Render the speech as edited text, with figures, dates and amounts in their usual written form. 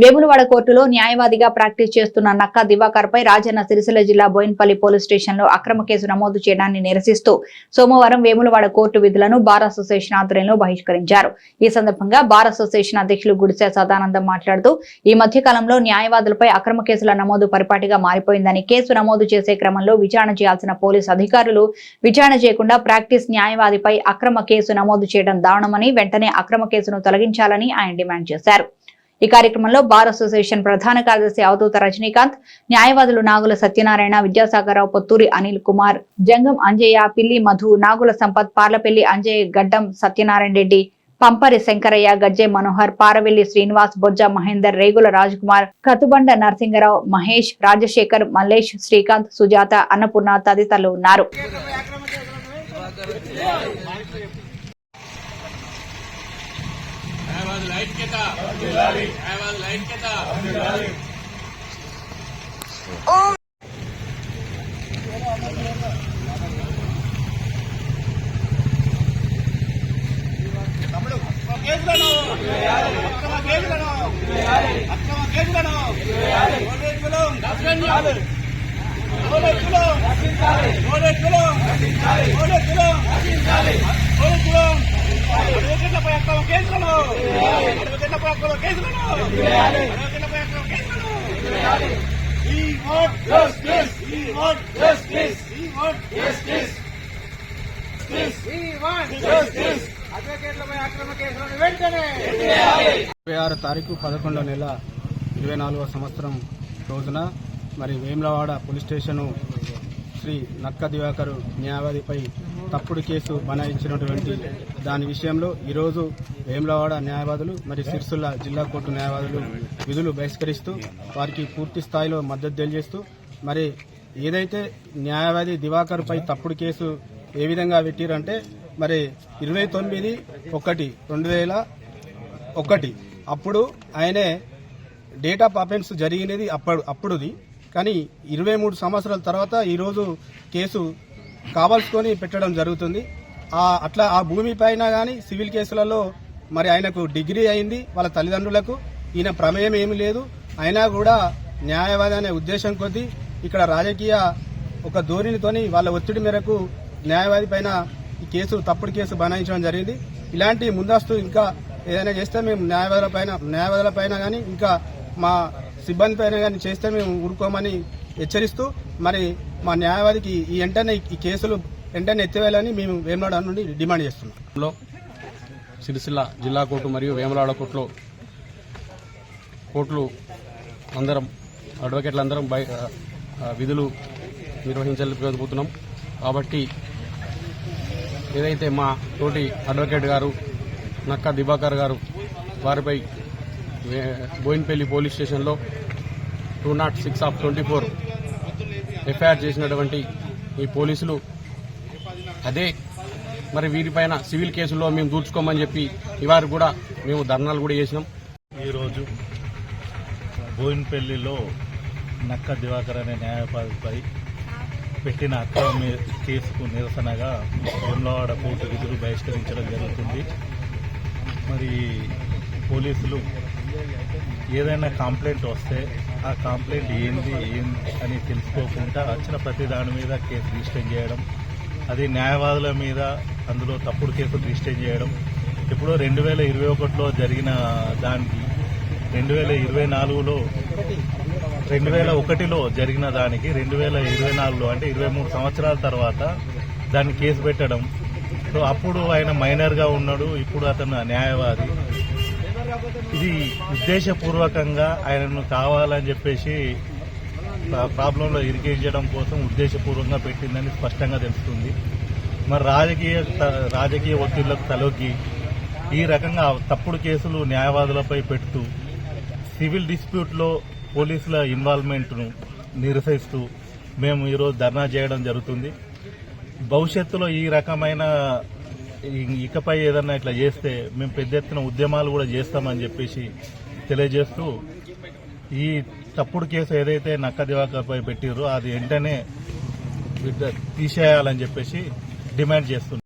వేములవాడ కోర్టులో న్యాయవాదిగా ప్రాక్టీస్ చేస్తున్న నక్కా దివాకర్ పై రాజన్న సిరిసిల్ల జిల్లా బోయిన్పల్లి పోలీస్ స్టేషన్ లో అక్రమ కేసు నమోదు చేయడాన్ని నిరసిస్తూ సోమవారం వేములవాడ కోర్టు విధులను బార్ అసోసియేషన్ ఆధ్వర్యంలో బహిష్కరించారు. ఈ సందర్భంగా బార్ అసోసియేషన్ అధ్యక్షులు గుడిసె సదానందం మాట్లాడుతూ ఈ మధ్య కాలంలో న్యాయవాదులపై అక్రమ కేసుల నమోదు పరిపాటిగా మారిపోయిందని, కేసు నమోదు చేసే క్రమంలో విచారణ చేయాల్సిన పోలీసు అధికారులు విచారణ చేయకుండా ప్రాక్టీస్ న్యాయవాదిపై అక్రమ కేసు నమోదు చేయడం దారుణమని, వెంటనే అక్రమ కేసును తొలగించాలని ఆయన డిమాండ్ చేశారు. ఈ కార్యక్రమంలో బార్ అసోసియేషన్ ప్రధాన కార్యదర్శి అవధూత రజనీకాంత్, న్యాయవాదులు నాగుల సత్యనారాయణ, విద్యాసాగరరావు, పొత్తూరి అనిల్ కుమార్, జంగం అంజయ్య, పిల్లి మధు, నాగుల సంపత్, పార్లపల్లి అంజయ్య, గడ్డం సత్యనారాయణ రెడ్డి, పంపరి శంకరయ్య, గజ్జె మనోహర్, పారవెల్లి శ్రీనివాస్, బొజ్జ మహేందర్, రేగుల రాజ్కుమార్, కతుబండ నరసింగరావు, మహేష్, రాజశేఖర్, మల్లేష్, శ్రీకాంత్, సుజాత, అన్నపూర్ణ తదితరులు ఉన్నారు. తారీఖు 11వ నెల 24వ సంవత్సరం రోజున మరి వేములవాడ పోలీస్ స్టేషను శ్రీ నక్కా దివాకర్ న్యాయవాదిపై తప్పుడు కేసు బనాయించినటువంటి దాని విషయంలో ఈరోజు వేములవాడ న్యాయవాదులు మరి సిరిసిల్ల జిల్లా కోర్టు న్యాయవాదులు విధులు బహిష్కరిస్తూ వారికి పూర్తి స్థాయిలో మద్దతు తెలియజేస్తూ మరి ఏదైతే న్యాయవాది దివాకర్ పై తప్పుడు కేసు ఏ విధంగా పెట్టిరంటే మరి 29/1/2001 అప్పుడు ఆయనే డేట్ ఆఫ్ అఫెన్స్ జరిగినది అప్పుడుది. కానీ 23 సంవత్సరాల తర్వాత ఈరోజు కేసు కావాల్సుకొని పెట్టడం జరుగుతుంది. అట్లా ఆ భూమి పైన కానీ సివిల్ కేసులలో మరి ఆయనకు డిగ్రీ అయింది, వాళ్ళ తల్లిదండ్రులకు ఈయన ప్రమేయం ఏమీ లేదు. అయినా కూడా న్యాయవాది అనే ఉద్దేశం కొద్దీ ఇక్కడ రాజకీయ ఒక ధోరణితోని వాళ్ళ ఒత్తిడి మేరకు న్యాయవాది పైన ఈ కేసు తప్పుడు కేసు బనాయించడం జరిగింది. ఇలాంటి ముందస్తు ఇంకా ఏదైనా చేస్తే మేము న్యాయవాదుల పైన కానీ ఇంకా మా సిబ్బంది పైన కానీ చేస్తే మేము ఊరుకోమని హెచ్చరిస్తూ మరి మా న్యాయవాదికి ఈ కేసులు వెంటనే ఎత్తివేయాలని మేము వేములవాడ నుండి డిమాండ్ చేస్తున్నాం. సిరిసిల్ల జిల్లా కోర్టు మరియు వేములవాడ కోర్టులు అందరం అడ్వకేట్లందరం విధులు నిర్వహించలేకపోతున్నాం. కాబట్టి ఏదైతే మా తోటి అడ్వకేట్ గారు నక్కా దివాకర్ గారు వారిపై బోయిన్పల్లి పోలీస్ స్టేషన్లో 206/24 ఎఫ్ఐఆర్ చేసినటువంటి ఈ పోలీసులు అదే మరి వీరిపైన సివిల్ కేసుల్లో మేము దూర్చుకోమని చెప్పి ఇవారు కూడా మేము ధర్నాలు కూడా చేసినాం. ఈరోజు బోయిన్పల్లిలో నక్కా దివాకర్ అనే న్యాయవాదిపై పెట్టిన అక్రమ కేసుకు నిరసనగా వేములవాడ కోర్టు విధులు బహిష్కరించడం జరుగుతుంది. మరి పోలీసులు ఏదైనా కంప్లైంట్ వస్తే ఆ కంప్లైంట్ ఏంది అని తెలుసుకోకుండా వచ్చిన ప్రతి దాని మీద కేసు రిజిస్టర్ చేయడం, అది న్యాయవాదుల మీద అందులో తప్పుడు కేసులు రిజిస్టర్ చేయడం, ఇప్పుడు 2021లో జరిగిన దానికి 2001లో జరిగిన దానికి 2024లో అంటే 23 సంవత్సరాల తర్వాత దాన్ని కేసు పెట్టడం. సో అప్పుడు ఆయన మైనర్గా ఉన్నాడు, ఇప్పుడు అతను న్యాయవాది. ఇది ఉద్దేశపూర్వకంగా ఆయనను కావాలని చెప్పేసి ప్రాబ్లంలో ఇరికించడం కోసం ఉద్దేశపూర్వకంగా పెట్టిందని స్పష్టంగా తెలుస్తుంది. మరి రాజకీయ ఒత్తిళ్లకు తలొగ్గి ఈ రకంగా తప్పుడు కేసులు న్యాయవాదులపై పెడుతూ సివిల్ డిస్ప్యూట్లో పోలీసుల ఇన్వాల్వ్మెంట్ను నిరసిస్తూ మేము ఈరోజు ధర్నా చేయడం జరుగుతుంది. భవిష్యత్తులో ఈ రకమైన ఇకపై ఏదన్నా ఇట్లా చేస్తే మేము పెద్ద ఎత్తున ఉద్యమాలు కూడా చేస్తామని చెప్పేసి తెలియజేస్తూ ఈ తప్పుడు కేసు ఏదైతే నక్కా దివాకర్పై పెట్టిరో అది వెంటనే తీసేయాలని చెప్పేసి డిమాండ్ చేస్తున్నాం.